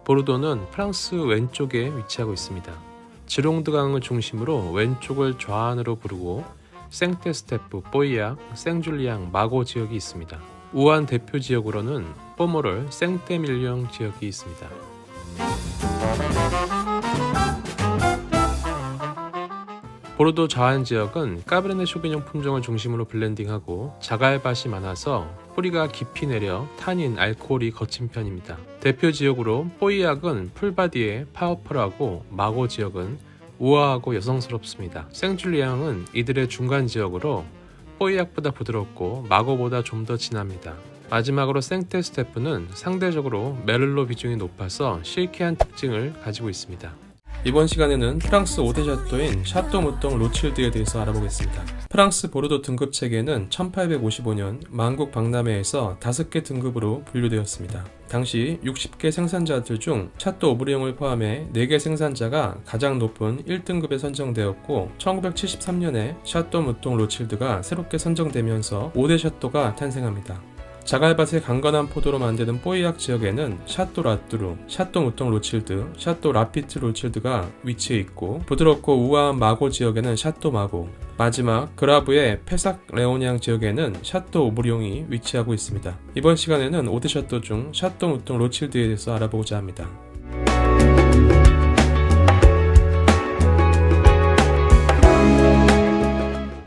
보르도는 프랑스 왼쪽에 위치하고 있습니다. 지롱드 강을 중심으로 왼쪽을 좌안으로 부르고 생테스테프, 뽀이약, 생줄리앙, 마고 지역이 있습니다. 우안 대표 지역으로는 뽀모롤, 생테밀리옹 지역이 있습니다. 보르도 좌안 지역은 까베르네 쇼비뇽 품종을 중심으로 블렌딩하고 자갈밭이 많아서 뿌리가 깊이 내려 타닌, 알코올이 거친 편입니다. 대표 지역으로 뽀이약은 풀바디에 파워풀하고 마고 지역은 우아하고 여성스럽습니다. 생줄리앙은 이들의 중간 지역으로 뽀이약보다 부드럽고 마고보다 좀 더 진합니다. 마지막으로 생테스테프는 상대적으로 메를로 비중이 높아서 실키한 특징을 가지고 있습니다. 이번 시간에는 프랑스 5대 샤또인 샤또 무똥 로칠드에 대해서 알아보겠습니다. 프랑스 보르도 등급 체계는 1855년 만국 박람회에서 5개 등급으로 분류되었습니다. 당시 60개 생산자들 중 샤또 오브리옹을 포함해 4개 생산자가 가장 높은 1등급에 선정되었고 1973년에 샤또 무똥 로칠드가 새롭게 선정되면서 5대 샤또가 탄생합니다. 자갈밭의 강건한 포도로 만드는 뽀이약 지역에는 샤또 라뚜루, 샤또 무똥 로칠드, 샤또 라피트 로칠드가 위치해 있고 부드럽고 우아한 마고 지역에는 샤또 마고, 마지막 그라브의 페삭 레오냥 지역에는 샤또 오브리옹이 위치하고 있습니다. 이번 시간에는 5대 샤또 중 샤또 무똥 로칠드에 대해서 알아보고자 합니다.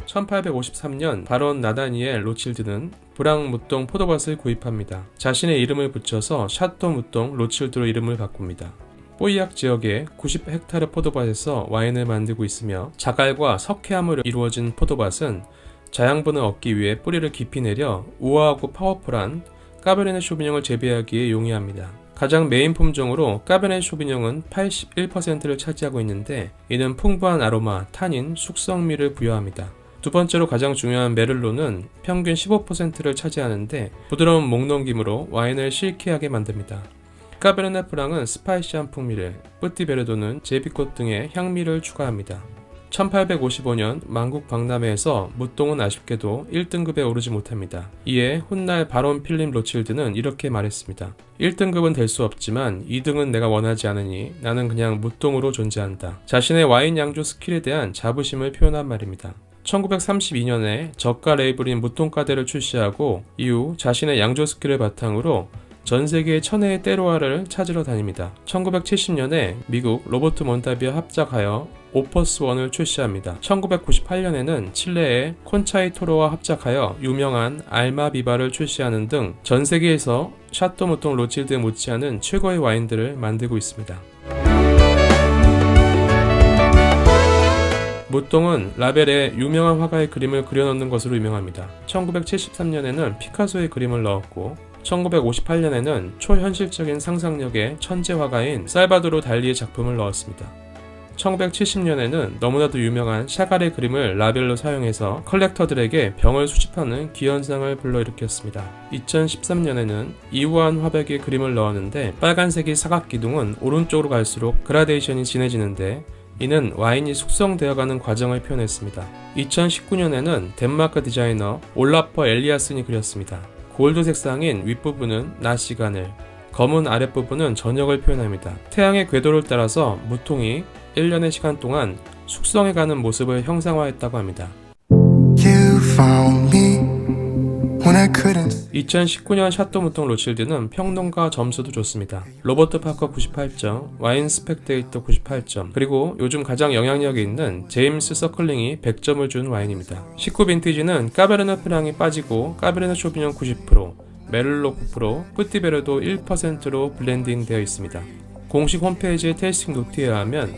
1853년 바론 나다니엘 로칠드는 브랑 무똥 포도밭을 구입합니다. 자신의 이름을 붙여서 샤또 무똥 로칠드로 이름을 바꿉니다. 뽀이약 지역의 90헥타르 포도밭에서 와인을 만들고 있으며 자갈과 석회암으로 이루어진 포도밭은 자양분을 얻기 위해 뿌리를 깊이 내려 우아하고 파워풀한 까베르네 쇼비뇽을 재배하기에 용이합니다. 가장 메인 품종으로 까베르네 쇼비뇽은 81%를 차지하고 있는데 이는 풍부한 아로마, 타닌, 숙성미를 부여합니다. 두 번째로 가장 중요한 메를로는 평균 15%를 차지하는데 부드러운 목넘김으로 와인을 실키하게 만듭니다. 까베르네 프랑은 스파이시한 풍미를, 뿌띠베르도는 제비꽃 등의 향미를 추가합니다. 1855년 만국 박람회에서 무똥은 아쉽게도 1등급에 오르지 못합니다. 이에 훗날 바론 필립 로칠드는 이렇게 말했습니다. 1등급은 될 수 없지만 2등은 내가 원하지 않으니 나는 그냥 무똥으로 존재한다. 자신의 와인 양조 스킬에 대한 자부심을 표현한 말입니다. 1932년에 저가 레이블인 무똥카데를 출시하고 이후 자신의 양조 스킬을 바탕으로 전 세계의 천혜의 때로아를 찾으러 다닙니다. 1970년에 미국 로버트 몬타비와 합작하여 오퍼스1을 출시합니다. 1998년에는 칠레의 콘차이 토로와 합작하여 유명한 알마비바를 출시하는 등 전 세계에서 샤또 무똥 로칠드에 못지않은 최고의 와인들을 만들고 있습니다. 무똥은 라벨에 유명한 화가의 그림을 그려넣는 것으로 유명합니다. 1973년에는 피카소의 그림을 넣었고 1958년에는 초현실적인 상상력의 천재 화가인 살바도르 달리의 작품을 넣었습니다. 1970년에는 너무나도 유명한 샤갈의 그림을 라벨로 사용해서 컬렉터들에게 병을 수집하는 기현상을 불러일으켰습니다. 2013년에는 이우한 화백의 그림을 넣었는데 빨간색이 사각기둥은 오른쪽으로 갈수록 그라데이션이 진해지는데 이는 와인이 숙성되어가는 과정을 표현했습니다. 2019년에는 덴마크 디자이너 올라퍼 엘리아슨이 그렸습니다. 골드 색상인 윗부분은 낮 시간을, 검은 아랫부분은 저녁을 표현합니다. 태양의 궤도를 따라서 무통이 1년의 시간 동안 숙성해가는 모습을 형상화했다고 합니다. 2019년 샤또 무똥 로칠드는 평론가 점수도 좋습니다. 로버트 파커 98점, 와인 스펙데이터 98점, 그리고 요즘 가장 영향력이 있는 제임스 서클링이 100점을 준 와인입니다. 19 빈티지는 까베르네 프랑이 빠지고 까베르네 쇼비뇽 90%, 메를로 9%, 뿌띠베르도 1%로 블렌딩 되어 있습니다. 공식 홈페이지의 테이스팅 노트에 의하면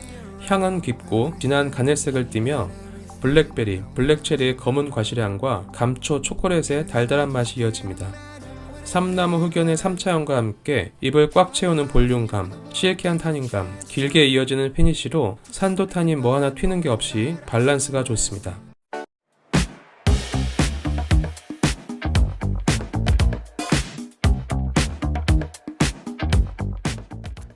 향은 깊고 진한 가늘색을 띠며 블랙베리, 블랙체리의 검은 과실향과 감초, 초콜릿의 달달한 맛이 이어집니다. 삼나무 흑연의 3차향과 함께 입을 꽉 채우는 볼륨감, 실키한 타닌감, 길게 이어지는 피니쉬로 산도 타닌 뭐 하나 튀는 게 없이 밸런스가 좋습니다.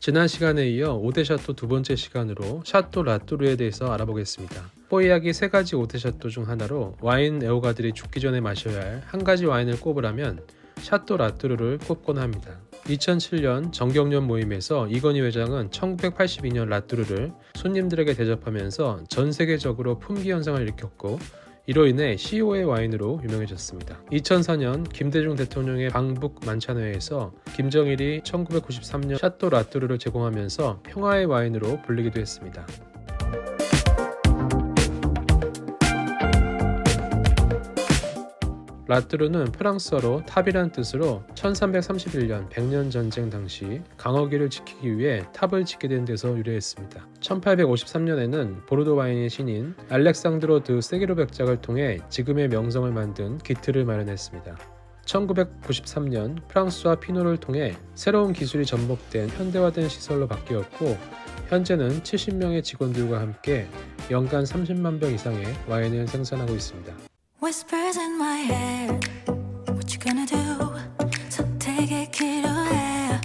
지난 시간에 이어 5대 샤또 두 번째 시간으로 샤또 라뚜르에 대해서 알아보겠습니다. 뽀이약이 3가지 5대 샤또 중 하나로 와인 애호가들이 죽기 전에 마셔야 할 한 가지 와인을 꼽으라면 샤또 라뚜르를 꼽곤 합니다. 2007년 정경련 모임에서 이건희 회장은 1982년 라뚜르를 손님들에게 대접하면서 전 세계적으로 품귀 현상을 일으켰고 이로 인해 CEO의 와인으로 유명해졌습니다. 2004년 김대중 대통령의 방북 만찬회에서 김정일이 1993년 샤또 라뚜르를 제공하면서 평화의 와인으로 불리기도 했습니다. 라뚜르는 프랑스어로 탑이란 뜻으로 1331년 백년 전쟁 당시 강어기를 지키기 위해 탑을 짓게 된 데서 유래했습니다. 1853년에는 보르도 와인의 신인 알렉상드로 드 세기로 백작을 통해 지금의 명성을 만든 기틀을 마련했습니다. 1993년 프랑스와 피노를 통해 새로운 기술이 접목된 현대화된 시설로 바뀌었고 현재는 70명의 직원들과 함께 연간 30만 병 이상의 와인을 생산하고 있습니다. Whispers in my head, what you gonna do? 선택의 기로에.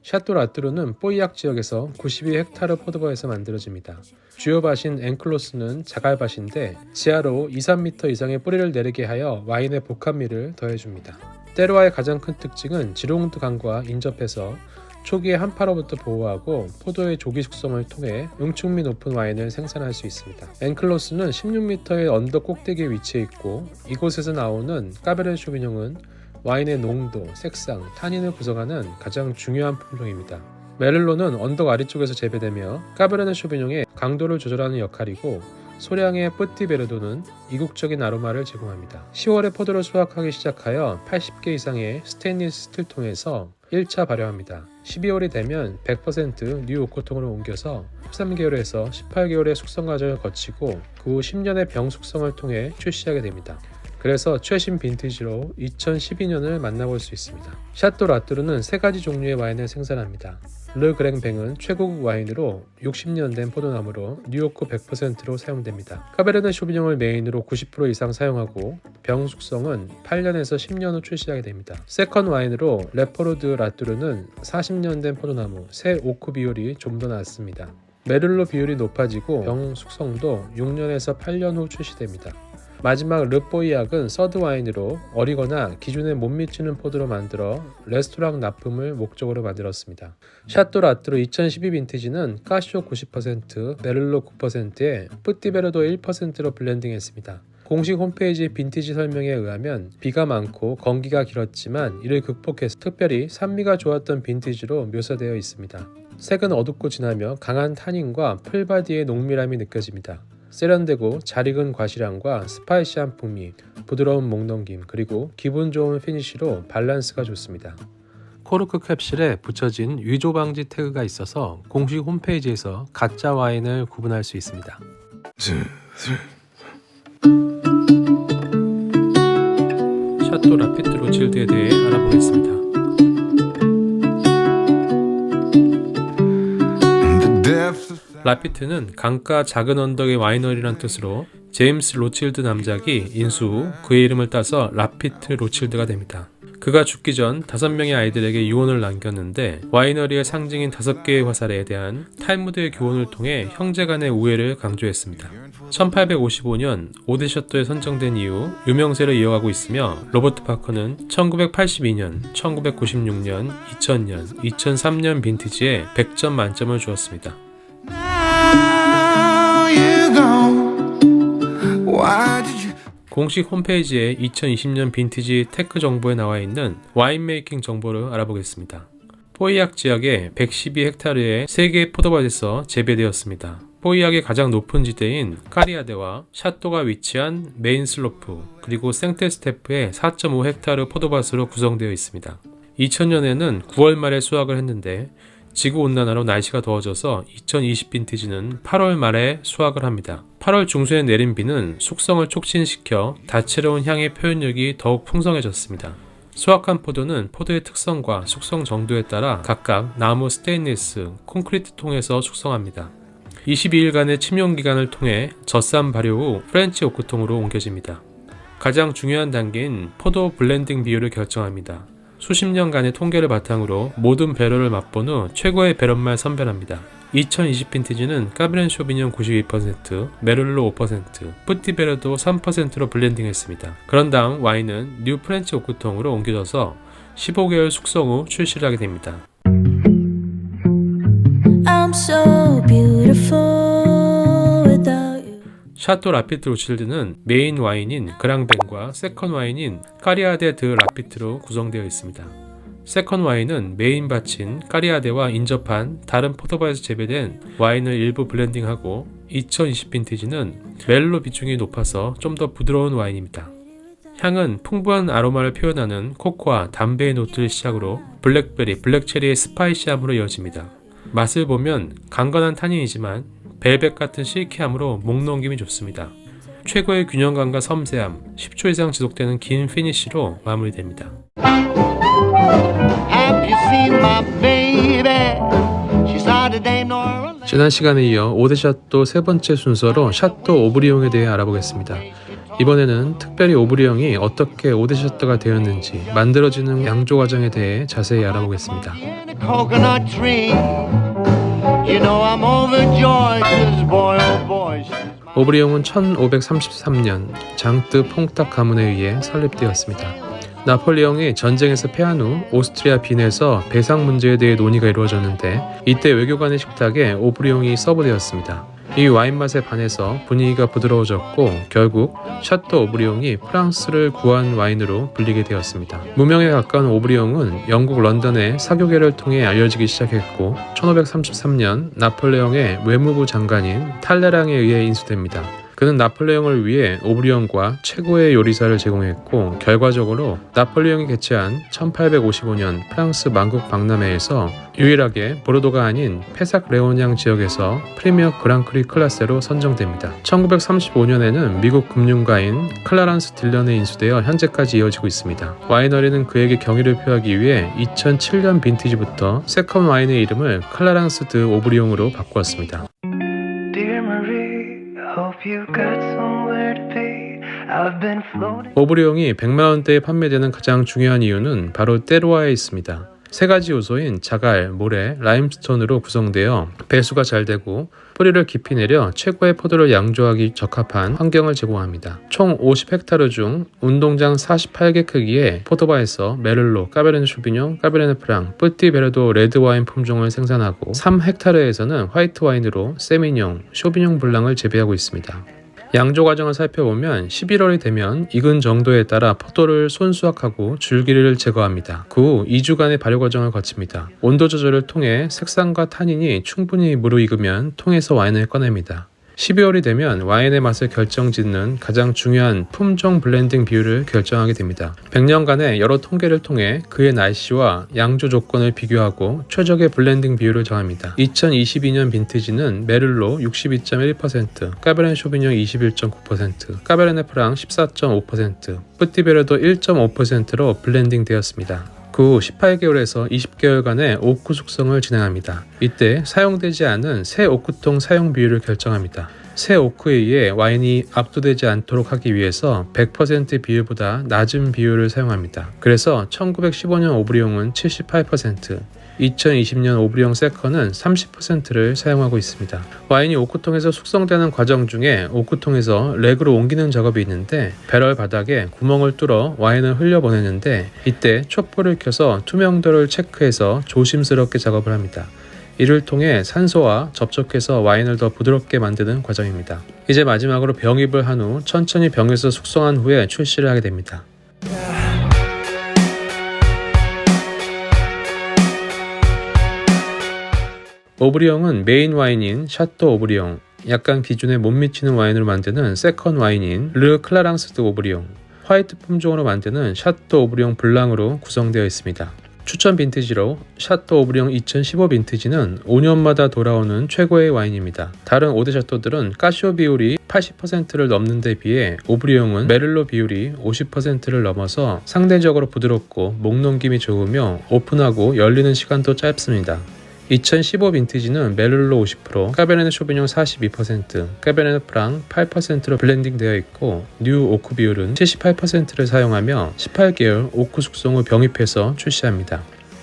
샤또 라뚜르는 뽀이악 지역에서 92헥타르 포도밭에서 만들어집니다. 주요 밭인 앵클로스는 자갈밭인데 지하로 2-3m 이상의 뿌리를 내리게 하여 와인의 복합미를 더해줍니다. 때로와의 가장 큰 특징은 지롱드 강과 인접해서 초기에 한파로부터 보호하고 포도의 조기 숙성을 통해 응축미 높은 와인을 생산할 수 있습니다. 앵클로스는 16m의 언덕 꼭대기에 위치해 있고 이곳에서 나오는 까베르네 쇼비뇽은 와인의 농도, 색상, 타닌을 구성하는 가장 중요한 품종입니다. 메를로는 언덕 아래쪽에서 재배되며 까베르네 쇼비뇽의 강도를 조절하는 역할이고 소량의 뿌띠베르도는 이국적인 아로마를 제공합니다. 10월에 포도를 수확하기 시작하여 80개 이상의 스테인리스 스틸통에서 1차 발효합니다. 12월이 되면 100% 뉴 오코통으로 옮겨서 13개월에서 18개월의 숙성 과정을 거치고 그 후 10년의 병 숙성을 통해 출시하게 됩니다. 그래서 최신 빈티지로 2012년을 만나볼 수 있습니다. 샤또 라뚜르는 3가지 종류의 와인을 생산합니다. 르 그랭뱅은 최고급 와인으로 60년 된 포도나무로 뉴오코 100%로 사용됩니다. 카베르네 쇼비뇽을 메인으로 90% 이상 사용하고 병 숙성은 8년에서 10년 후 출시하게 됩니다. 세컨 와인으로 레포르드 라뚜르는 40년 된 포도나무, 새 오크 비율이 좀 더 낮습니다. 메를로 비율이 높아지고 병 숙성도 6년에서 8년 후 출시됩니다. 마지막 르뽀이악은 서드 와인으로 어리거나 기준에 못 미치는 포도로 만들어 레스토랑 납품을 목적으로 만들었습니다. 샤또 라뚜르 2012 빈티지는 까쇼 90%, 메를로 9%에 뿌띠베르도 1%로 블렌딩했습니다. 공식 홈페이지 빈티지 설명에 의하면 비가 많고 건기가 길었지만 이를 극복해서 특별히 산미가 좋았던 빈티지로 묘사되어 있습니다. 색은 어둡고 진하며 강한 타닌과 풀바디의 농밀함이 느껴집니다. 세련되고 잘 익은 과실향과 스파이시한 풍미, 부드러운 목넘김, 그리고 기분 좋은 피니쉬로 밸런스가 좋습니다. 코르크 캡슐에 붙여진 위조 방지 태그가 있어서 공식 홈페이지에서 가짜 와인을 구분할 수 있습니다. 샤또 라피트 로칠드에 대해 알아보겠습니다. 라피트는 강가 작은 언덕의 와이너리란 뜻으로 제임스 로칠드 남작이 인수 후 그의 이름을 따서 라피트 로칠드가 됩니다. 그가 죽기 전 5명의 아이들에게 유언을 남겼는데 와이너리의 상징인 5개의 화살에 대한 탈무드의 교훈을 통해 형제간의 우애를 강조했습니다. 1855년 오데셔터에 선정된 이후 유명세를 이어가고 있으며 로버트 파커는 1982년, 1996년, 2000년, 2003년 빈티지에 100점 만점을 주었습니다. 공식 홈페이지에 2020년 빈티지 테크 정보에 나와 있는 와인 메이킹 정보를 알아보겠습니다. 뽀이악 지역의 112헥타르의 3개의 포도밭에서 재배되었습니다. 뽀이악의 가장 높은 지대인 까리아데와 샤또가 위치한 메인 슬로프 그리고 생테스테프의 4.5헥타르 포도밭으로 구성되어 있습니다. 2000년에는 9월 말에 수확을 했는데 지구온난화로 날씨가 더워져서 2020 빈티지는 8월 말에 수확을 합니다. 8월 중순에 내린 비는 숙성을 촉진시켜 다채로운 향의 표현력이 더욱 풍성해졌습니다. 수확한 포도는 포도의 특성과 숙성 정도에 따라 각각 나무 스테인리스, 콘크리트 통에서 숙성합니다. 22일간의 침용 기간을 통해 젖산 발효 후 프렌치 오크통으로 옮겨집니다. 가장 중요한 단계인 포도 블렌딩 비율을 결정합니다. 수십 년간의 통계를 바탕으로 모든 배럴을 맛본 후 최고의 배럴만 선별합니다. 2020 빈티지는 까베르네 쇼비뇽 92%, 메를로 5%, 뿌띠베르도 3%로 블렌딩했습니다. 그런 다음 와인은 뉴 프렌치 오크통으로 옮겨져서 15개월 숙성 후 출시를 하게 됩니다. I'm so beautiful without you. 샤또 라피트 로칠드는 메인 와인인 그랑뱅과 세컨 와인인 까리아데 드 라피트로 구성되어 있습니다. 세컨 와인은 메인 밭인 까리아데와 인접한 다른 포도바에서 재배된 와인을 일부 블렌딩하고 2020 빈티지는 멜로 비중이 높아서 좀 더 부드러운 와인입니다. 향은 풍부한 아로마를 표현하는 코코아, 담배의 노트를 시작으로 블랙베리, 블랙체리의 스파이시함으로 이어집니다. 맛을 보면 강건한 탄닌이지만 벨벳 같은 실키함으로 목 넘김이 좋습니다. 최고의 균형감과 섬세함, 10초 이상 지속되는 긴 피니쉬로 마무리됩니다. 지난 시간에 이어 오데샤또 세 번째 순서로 샤또 오브리옹에 대해 알아보겠습니다. 이번에는 특별히 오브리옹이 어떻게 오데샤또가 되었는지 만들어지는 양조 과정에 대해 자세히 알아보겠습니다. 오브리옹은 1533년 장뜨 퐁탁 가문에 의해 설립되었습니다. 나폴레옹이 전쟁에서 패한 후 오스트리아 빈에서 배상 문제에 대해 논의가 이루어졌는데 이때 외교관의 식탁에 오브리옹이 서브되었습니다. 이 와인 맛에 반해서 분위기가 부드러워졌고 결국 샤또 오브리옹이 프랑스를 구한 와인으로 불리게 되었습니다. 무명에 가까운 오브리옹은 영국 런던의 사교계를 통해 알려지기 시작했고 1533년 나폴레옹의 외무부 장관인 탈레랑에 의해 인수됩니다. 그는 나폴레옹을 위해 오브리옹과 최고의 요리사를 제공했고 결과적으로 나폴레옹이 개최한 1855년 프랑스 만국 박람회에서 유일하게 보르도가 아닌 페삭 레오냥 지역에서 프리미어 그랑크리 클라세로 선정됩니다. 1935년에는 미국 금융가인 클라란스 딜런에 인수되어 현재까지 이어지고 있습니다. 와이너리는 그에게 경의를 표하기 위해 2007년 빈티지부터 세컨 와인의 이름을 클라란스 드 오브리옹으로 바꾸었습니다. 오브리옹이 100만원대에 판매되는 가장 중요한 이유는 바로 때로와에 있습니다. 세 가지 요소인 자갈, 모래, 라임스톤으로 구성되어 배수가 잘 되고 뿌리를 깊이 내려 최고의 포도를 양조하기 적합한 환경을 제공합니다. 총 50헥타르 중 운동장 48개 크기의 포도바에서 메를로, 까베르네 쇼비뇽, 까베르네 프랑, 뿌띠베르도 레드와인 품종을 생산하고 3헥타르에서는 화이트 와인으로 세미뇽, 쇼비뇽 블랑을 재배하고 있습니다. 양조 과정을 살펴보면 11월이 되면 익은 정도에 따라 포도를 손수확하고 줄기를 제거합니다. 그 후 2주간의 발효 과정을 거칩니다. 온도 조절을 통해 색상과 타닌이 충분히 무르익으면 통에서 와인을 꺼냅니다. 12월이 되면 와인의 맛을 결정짓는 가장 중요한 품종 블렌딩 비율을 결정하게 됩니다. 100년간의 여러 통계를 통해 그의 날씨와 양조 조건을 비교하고 최적의 블렌딩 비율을 정합니다. 2022년 빈티지는 메를로 62.1%, 까베르네 쇼비뇽 21.9%, 까베르네 프랑 14.5%, 뿌띠베르도 1.5%로 블렌딩 되었습니다. 그 후 18개월에서 20개월간의 오크 숙성을 진행합니다. 이때 사용되지 않은 새 오크통 사용 비율을 결정합니다. 새 오크에 의해 와인이 압도되지 않도록 하기 위해서 100% 비율보다 낮은 비율을 사용합니다. 그래서 1915년 오브리옹은 78%, 2020년 오브리옹 세컨은 30%를 사용하고 있습니다. 와인이 오크통에서 숙성되는 과정 중에 오크통에서 렉으로 옮기는 작업이 있는데 배럴 바닥에 구멍을 뚫어 와인을 흘려보내는데 이때 촛불을 켜서 투명도를 체크해서 조심스럽게 작업을 합니다. 이를 통해 산소와 접촉해서 와인을 더 부드럽게 만드는 과정입니다. 이제 마지막으로 병입을 한 후 천천히 병에서 숙성한 후에 출시를 하게 됩니다. 오브리옹은 메인 와인인 샤또 오브리옹, 약간 기준에 못 미치는 와인으로 만드는 세컨 와인인 르 클라랑스 드 오브리옹, 화이트 품종으로 만드는 샤또 오브리옹 블랑으로 구성되어 있습니다. 추천 빈티지로 샤또 오브리옹 2015 빈티지는 5년마다 돌아오는 최고의 와인입니다. 다른 오데샤또들은 까쇼 비율이 80%를 넘는 데 비해 오브리옹은 메를로 비율이 50%를 넘어서 상대적으로 부드럽고 목 넘김이 좋으며 오픈하고 열리는 시간도 짧습니다. 2015 빈티지는 메를로 50%, 까베르네 쇼비뇽 42%, 까베르네 프랑 8%로 블렌딩 되어 있고 뉴 오크 비율은 78%를 사용하며 18개월 오크 숙성 후 병입해서 출시합니다.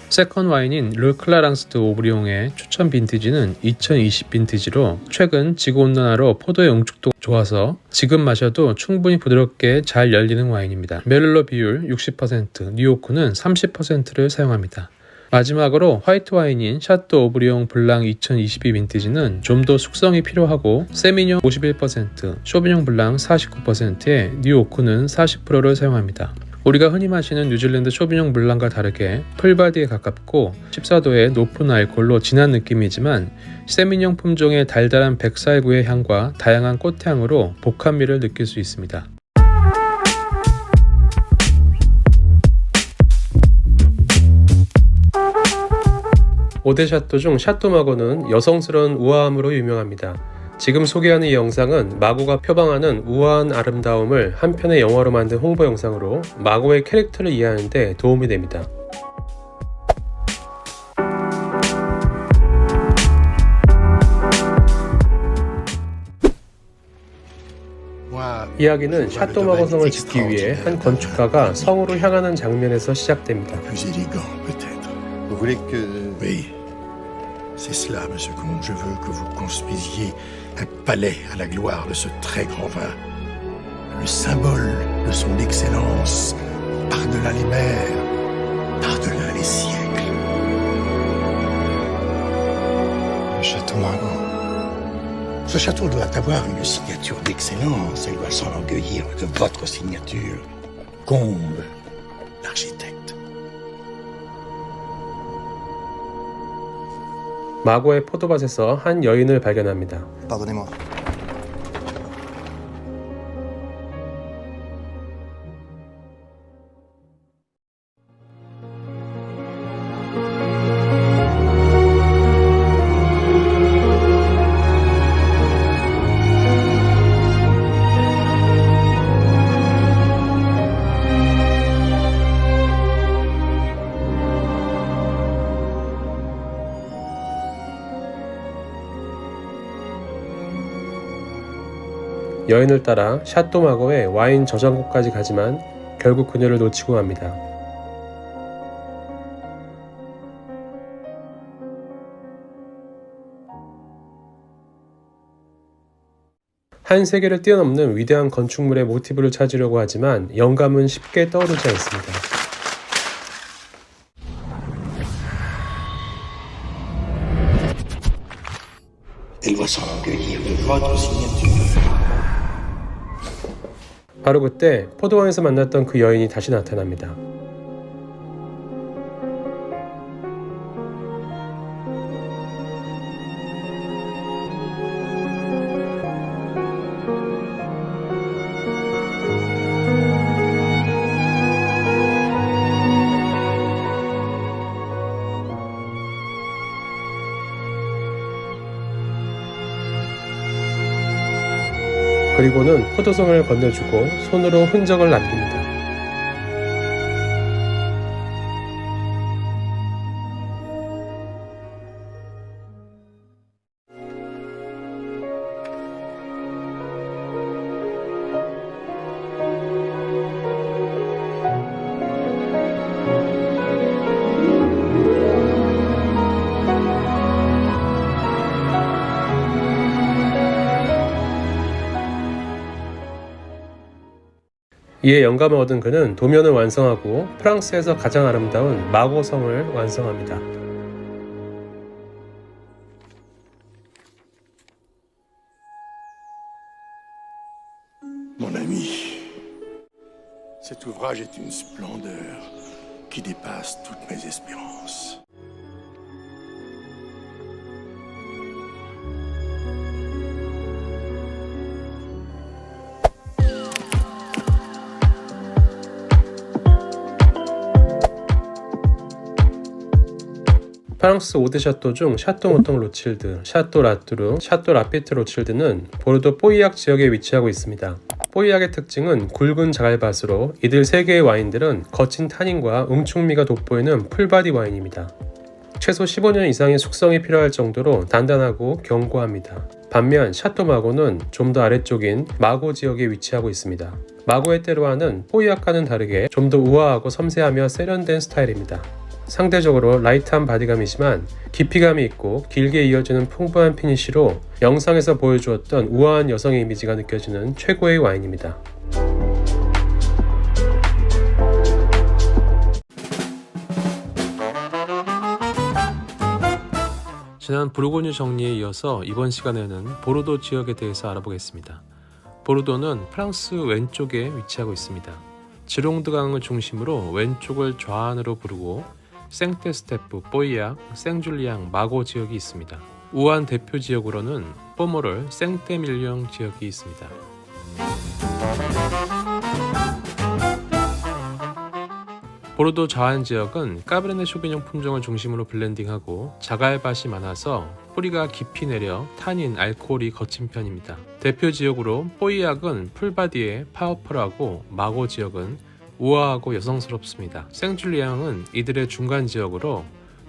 세컨 와인인 르 클라랑스 드 오브리옹의 추천 빈티지는 2020 빈티지로 최근 지구온난화로 포도의 응축도 좋아서 지금 마셔도 충분히 부드럽게 잘 열리는 와인입니다. 메를로 비율 60%, 뉴오크는 30%를 사용합니다. 마지막으로 화이트 와인인 샤또 오브리옹 블랑 2022 빈티지는 좀 더 숙성이 필요하고 세미뇽 51%, 쇼비뇽 블랑 49%에 뉴오크는 40%를 사용합니다. 우리가 흔히 마시는 뉴질랜드 쇼비뇽 블랑과 다르게 풀바디에 가깝고 14도의 높은 알코올로 진한 느낌이지만 세미뇽 품종의 달달한 백살구의 향과 다양한 꽃향으로 복합미를 느낄 수 있습니다. 오대 샤또 중 샤또 마고는 여성스러운 우아함으로 유명합니다. 지금 소개하는 이 영상은 마고가 표방하는 우아한 아름다움을 한 편의 영화로 만든 홍보 영상으로 마고의 캐릭터를 이해하는 데 도움이 됩니다. 이야기는 샤또 마고 성을 짓기 위해 한 건축가가 성으로 향하는 장면에서 시작됩니다. Oui, c'est cela, monsieur Comte. Je veux que vous construisiez un palais à la gloire de ce très grand vin. Le symbole de son excellence, par-delà les mers, par-delà les siècles. Le château Margaux. Ce château doit avoir une signature d'excellence. Elle doit s'enorgueillir de votre signature. Combe, l'architecte. 마고의 포도밭에서 한 여인을 발견합니다. Pardonnez-moi. 여인을 따라 샤또 마고의 와인 저장고까지 가지만 결국 그녀를 놓치고 맙니다. 한 세계를 뛰어넘는 위대한 건축물의 모티브를 찾으려고 하지만 영감은 쉽게 떠오르지 않습니다. Elle doit s'enorgueillir de votre signature. 바로 그때 포도원에서 만났던 그 여인이 다시 나타납니다. 그리고는 포도송을 건네주고 손으로 흔적을 남깁니다. 이에 영감을 얻은 그는 도면을 완성하고 프랑스에서 가장 아름다운 마고성을 완성합니다. Mon ami, cet ouvrage est une splendeur qui dépasse toutes mes espérances. 프랑스 5대 샤또 중 샤또 모통 로칠드, 샤또 라뚜르, 샤또 라피트 로칠드는 보르도 뽀이악 지역에 위치하고 있습니다. 뽀이악의 특징은 굵은 자갈밭으로 이들 3개의 와인들은 거친 타닌과 응축미가 돋보이는 풀바디 와인입니다. 최소 15년 이상의 숙성이 필요할 정도로 단단하고 견고합니다. 반면 샤또 마고는 좀 더 아래쪽인 마고 지역에 위치하고 있습니다. 마고의 테루아는 뽀이악과는 다르게 좀 더 우아하고 섬세하며 세련된 스타일입니다. 상대적으로 라이트한 바디감이지만 깊이감이 있고 길게 이어지는 풍부한 피니쉬로 영상에서 보여주었던 우아한 여성의 이미지가 느껴지는 최고의 와인입니다. 지난 부르고뉴 정리에 이어서 이번 시간에는 보르도 지역에 대해서 알아보겠습니다. 보르도는 프랑스 왼쪽에 위치하고 있습니다. 지롱드 강을 중심으로 왼쪽을 좌안으로 부르고 생테스테프, 뽀이약, 생줄리앙, 마고 지역이 있습니다. 우한 대표 지역으로는 뽀모를, 생테밀리옹 지역이 있습니다. 보르도 좌안 지역은 까베르네 쇼비뇽 품종을 중심으로 블렌딩하고 자갈밭이 많아서 뿌리가 깊이 내려 타닌, 알코올이 거친 편입니다. 대표 지역으로 뽀이약은 풀바디에 파워풀하고 마고 지역은 우아하고 여성스럽습니다. 생줄리앙은 이들의 중간 지역으로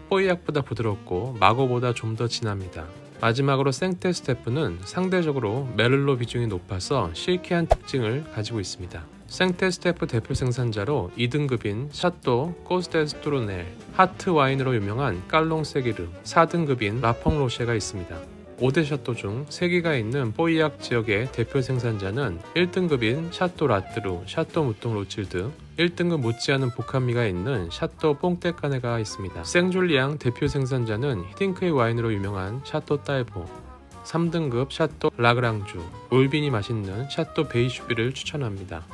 뽀이약보다 부드럽고 마고보다 좀 더 진합니다. 마지막으로 생테스테프는 상대적으로 메를로 비중이 높아서 실키한 특징을 가지고 있습니다. 생테스테프 대표 생산자로 2등급인 샤또 꼬스데스토르넬, 하트 와인으로 유명한 깔롱세기르, 4등급인 라펑로쉐가 있습니다. 5대 샤또 중 3개가 있는 뽀이약 지역의 대표 생산자는 1등급인 샤또 라뜨루, 샤또 무똥 로칠드, 1등급 못지않은 복합미가 있는 샤또 뽕떼까네가 있습니다. 생줄리앙 대표 생산자는 히딩크의 와인으로 유명한 샤또 딸보, 3등급 샤또 라그랑주, 올빈이 맛있는 샤또 베이슈비를 추천합니다.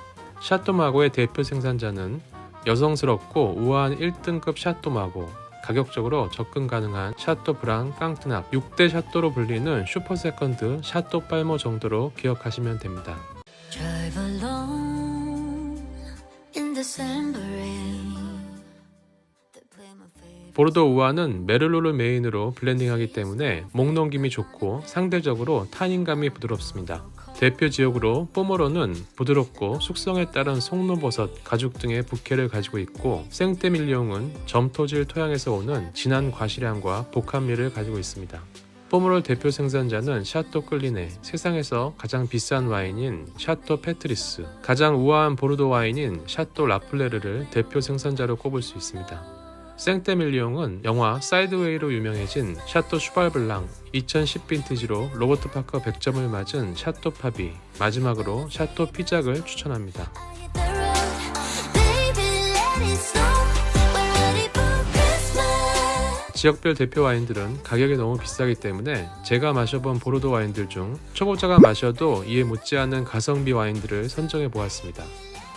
샤또 마고의 대표 생산자는 여성스럽고 우아한 1등급 샤또 마고, 가격적으로 접근 가능한 샤또 브랑 깡트납, 6대 샤또로 불리는 슈퍼 세컨드 샤또 빨모 정도로 기억하시면 됩니다. Drive alone in December rain. They play my favorite. 보르도 우아는 메를로를 메인으로 블렌딩하기 때문에 목 넘김이 좋고 상대적으로 타닌감이 부드럽습니다. 대표 지역으로 뽀모로는 부드럽고 숙성에 따른 송로버섯, 가죽 등의 부캐를 가지고 있고 생테밀리옹은 점토질 토양에서 오는 진한 과실향과 복합미를 가지고 있습니다. 뽀모로 대표 생산자는 샤또 끌리네, 세상에서 가장 비싼 와인인 샤또 페트리스, 가장 우아한 보르도 와인인 샤또 라플레르를 대표 생산자로 꼽을 수 있습니다. 생테밀리옹은 영화 사이드웨이로 유명해진 샤또 슈발블랑, 2010 빈티지로 로버트 파커 100점을 맞은 샤또 파비, 마지막으로 샤또 피작을 추천합니다. Hit the road, baby, let it snow. We're ready for Christmas. 지역별 대표 와인들은 가격이 너무 비싸기 때문에 제가 마셔본 보르도 와인들 중 초보자가 마셔도 이해 못지않은 가성비 와인들을 선정해 보았습니다.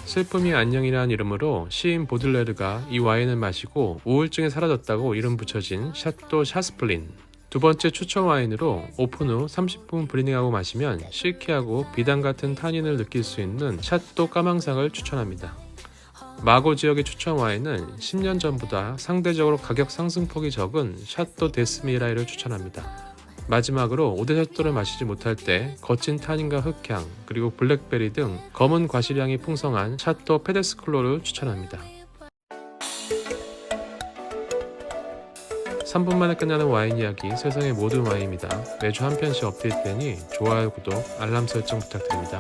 슬픔이 안녕이라는 이름으로 시인 보들레르가 이 와인을 마시고 우울증이 사라졌다고 이름 붙여진 샤또 샤스플린. 두 번째 추천 와인으로 오픈 후 30분 브리닝하고 마시면 실키하고 비단 같은 타닌을 느낄 수 있는 샤또 까망상을 추천합니다. 마고 지역의 추천 와인은 10년 전보다 상대적으로 가격 상승폭이 적은 샤또 데스미라이를 추천합니다. 마지막으로 5대 샤또를 마시지 못할 때 거친 타닌과 흑향, 그리고 블랙베리 등 검은 과실향이 풍성한 샤또 페데스클로를 추천합니다. 3분 만에 끝나는 와인 이야기, 세상의 모든 와인입니다. 매주 한 편씩 업데이트되니 좋아요, 구독, 알람 설정 부탁드립니다.